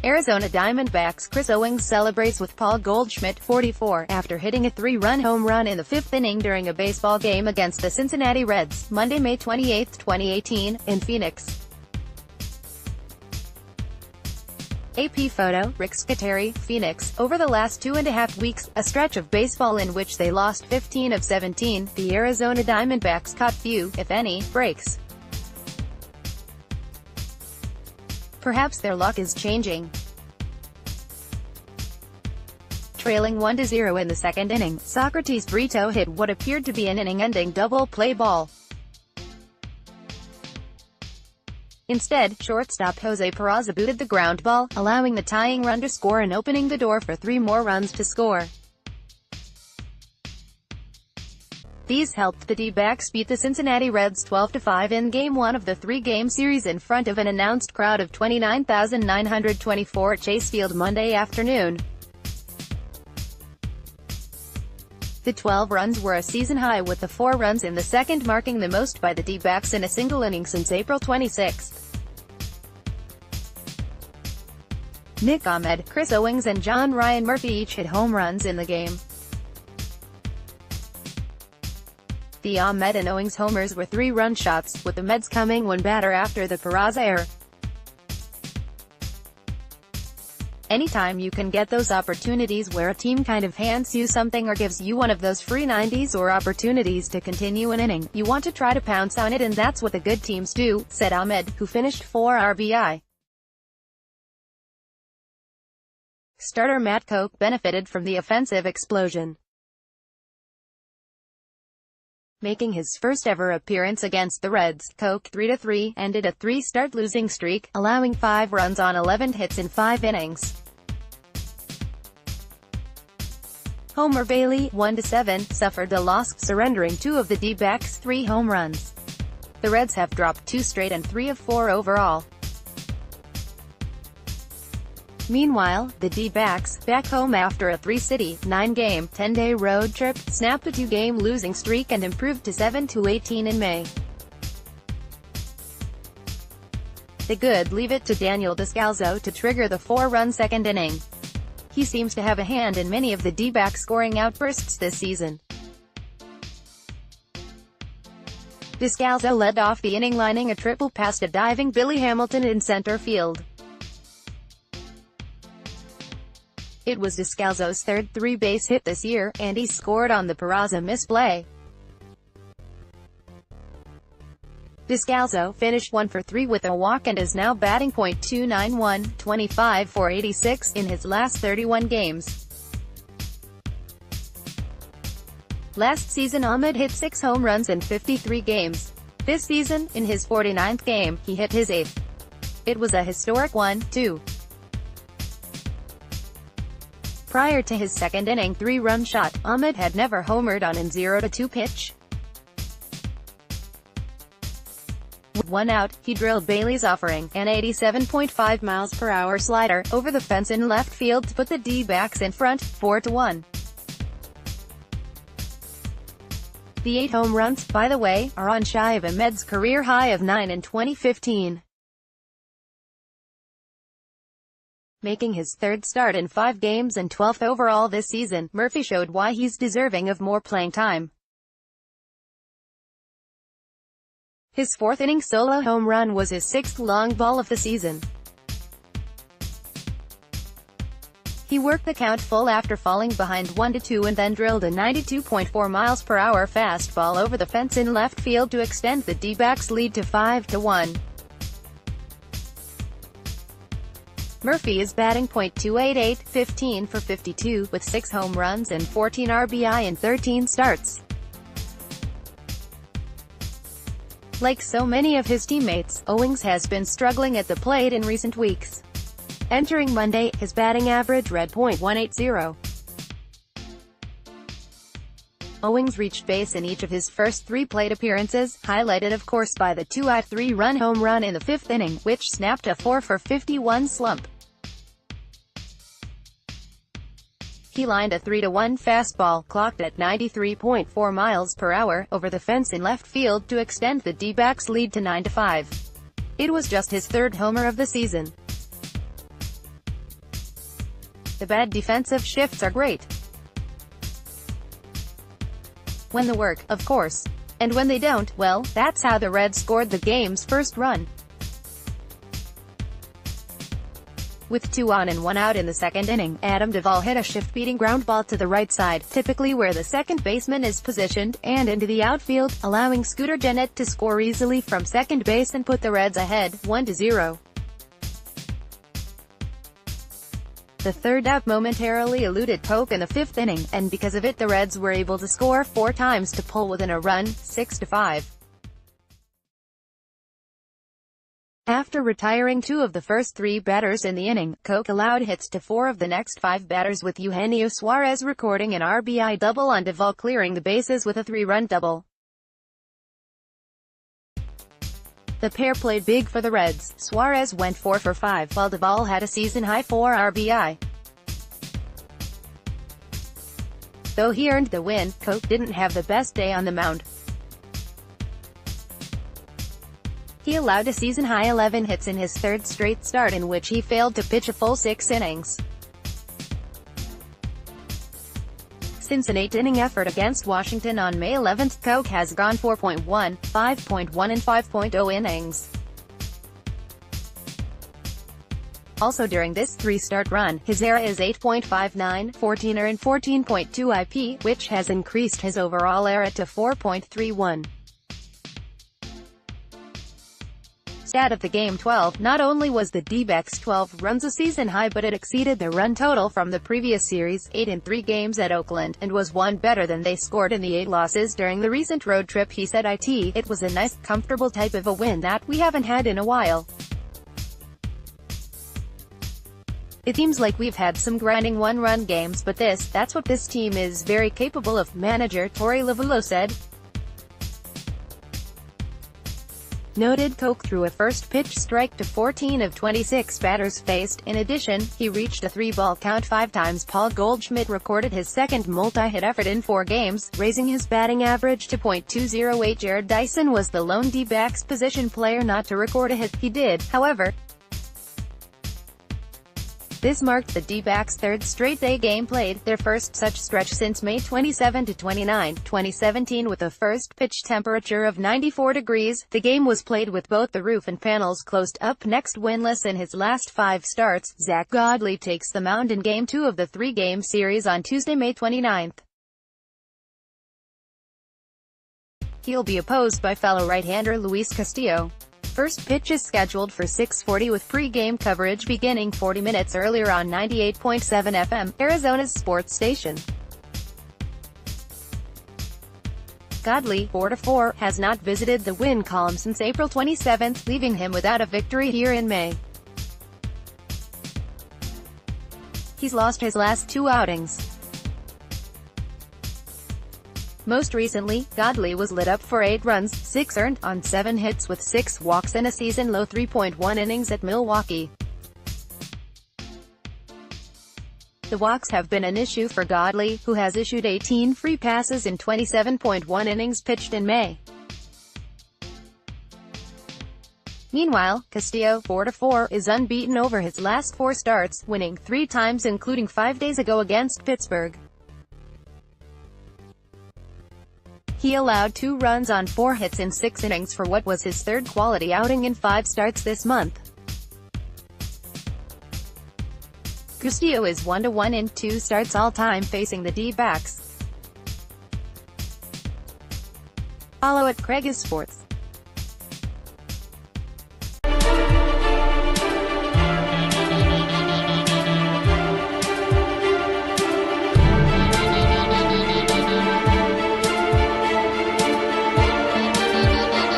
Arizona Diamondbacks Chris Owings celebrates with Paul Goldschmidt, 44, after hitting a 3-run home run in the fifth inning during a baseball game against the Cincinnati Reds, Monday, May 28, 2018, in Phoenix. AP photo, Rick Scuteri, Phoenix. Over the last 2.5 weeks, a stretch of baseball in which they lost 15 of 17, the Arizona Diamondbacks caught few, if any, breaks. Perhaps their luck is changing. Trailing 1-0 in the second inning, Socrates Brito hit what appeared to be an inning-ending double-play ball. Instead, shortstop Jose Peraza booted the ground ball, allowing the tying run to score and opening the door for 3 more runs to score. These helped the D-backs beat the Cincinnati Reds 12-5 in Game 1 of the 3-game series in front of an announced crowd of 29,924 at Chase Field Monday afternoon. The 12 runs were a season high, with the 4 runs in the second marking the most by the D-backs in a single inning since April 26. Nick Ahmed, Chris Owings and John Ryan Murphy each hit home runs in the game. The Ahmed and Owings homers were 3-run shots, with the Meds coming one batter after the Peraza error. Anytime you can get those opportunities where a team kind of hands you something or gives you one of those free 90s or opportunities to continue an inning, you want to try to pounce on it, and that's what the good teams do, said Ahmed, who finished 4 RBI. Starter Matt Koch benefited from the offensive explosion, making his first-ever appearance against the Reds. Koch, 3-3, ended a 3-start losing streak, allowing 5 runs on 11 hits in 5 innings. Homer Bailey, 1-7, suffered a loss, surrendering 2 of the D-backs' 3 home runs. The Reds have dropped 2 straight and 3 of 4 overall. Meanwhile, the D-backs, back home after a 3-city, 9-game, 10-day road trip, snapped a 2-game losing streak and improved to 7-18 in May. The good leave it to Daniel Descalzo to trigger the 4-run second inning. He seems to have a hand in many of the D-backs' scoring outbursts this season. Descalzo led off the inning, lining a triple past a diving Billy Hamilton in center field. It was Descalzo's 3rd 3-base hit this year, and he scored on the Peraza misplay. Descalzo finished 1 for 3 with a walk and is now batting .291, 25 for 86, in his last 31 games. Last season Ahmed hit 6 home runs in 53 games. This season, in his 49th game, he hit his 8th. It was a historic one, too. Prior to his second inning 3-run shot, Ahmed had never homered on an 0-2 pitch. With 1 out, he drilled Bailey's offering, an 87.5 mph slider, over the fence in left field to put the D-backs in front, 4-1. The 8 home runs, by the way, are on shy of Ahmed's career high of 9 in 2015. Making his 3rd start in 5 games and 12th overall this season, Murphy showed why he's deserving of more playing time. His 4th inning solo home run was his 6th long ball of the season. He worked the count full after falling behind 1-2 and then drilled a 92.4 mph fastball over the fence in left field to extend the D-backs' lead to 5-1. Murphy is batting .288, 15 for 52, with 6 home runs and 14 RBI in 13 starts. Like so many of his teammates, Owings has been struggling at the plate in recent weeks. Entering Monday, his batting average read .180. Owings reached base in each of his first 3 plate appearances, highlighted of course by the 2-out 3-run home run in the 5th inning, which snapped a 4 for 51 slump. He lined a 3-1 fastball, clocked at 93.4 mph, over the fence in left field to extend the D-backs' lead to 9-5. It was just his 3rd homer of the season. The bad defensive shifts are great when they work, of course. And when they don't, well, that's how the Reds scored the game's first run. With 2 on and 1 out in the second inning, Adam Duvall hit a shift-beating ground ball to the right side, typically where the second baseman is positioned, and into the outfield, allowing Scuteri to score easily from second base and put the Reds ahead, 1-0. The third out momentarily eluded Coke in the fifth inning, and because of it the Reds were able to score 4 times to pull within a run, 6-5. After retiring 2 of the first 3 batters in the inning, Coke allowed hits to 4 of the next 5 batters, with Eugenio Suarez recording an RBI double on Duvall, clearing the bases with a 3-run double. The pair played big for the Reds. Suarez went 4 for 5, while Duvall had a season-high 4 RBI. Though he earned the win, Coke didn't have the best day on the mound. He allowed a season-high 11 hits in his third straight start, in which he failed to pitch a full 6 innings. Since an 8-inning effort against Washington on May 11, Coke has gone 4.1, 5.1 and 5.0 innings. Also during this 3-start run, his ERA is 8.59, 14er and 14.2 IP, which has increased his overall ERA to 4.31. Stat of the game: 12. Not only was the D-backs' 12 runs a season high, but it exceeded the run total from the previous series, 8 in 3 games at Oakland, and was 1 better than they scored in the 8 losses during the recent road trip. He said it was a nice, comfortable type of a win that we haven't had in a while. It seems like we've had some grinding 1-run games, but that's what this team is very capable of, manager Torey Lovullo said. Noted Coke threw a first-pitch strike to 14 of 26 batters faced. In addition, he reached a 3-ball count 5 times. Paul Goldschmidt recorded his second multi-hit effort in 4 games, raising his batting average to .208. Jared Dyson was the lone D-backs position player not to record a hit. He did, however. This marked the D-backs' 3rd straight day game played, their first such stretch since May 27 to 29, 2017, with a first pitch temperature of 94 degrees. The game was played with both the roof and panels closed. Up next, winless in his last 5 starts, Zack Godley takes the mound in Game 2 of the 3-game series on Tuesday, May 29. He'll be opposed by fellow right-hander Luis Castillo. First pitch is scheduled for 6:40, with pre-game coverage beginning 40 minutes earlier on 98.7 FM, Arizona's sports station. Godley, 4-4, has not visited the win column since April 27, leaving him without a victory here in May. He's lost his last 2 outings. Most recently, Godley was lit up for 8 runs, 6 earned, on 7 hits with 6 walks and a season-low 3.1 innings at Milwaukee. The walks have been an issue for Godley, who has issued 18 free passes in 27.1 innings pitched in May. Meanwhile, Castillo, 4-4, is unbeaten over his last 4 starts, winning 3 times including 5 days ago against Pittsburgh. He allowed 2 runs on 4 hits in 6 innings for what was his 3rd quality outing in 5 starts this month. Castillo is 1-1 in 2 starts all-time facing the D-backs. Follow @CraigIsSports.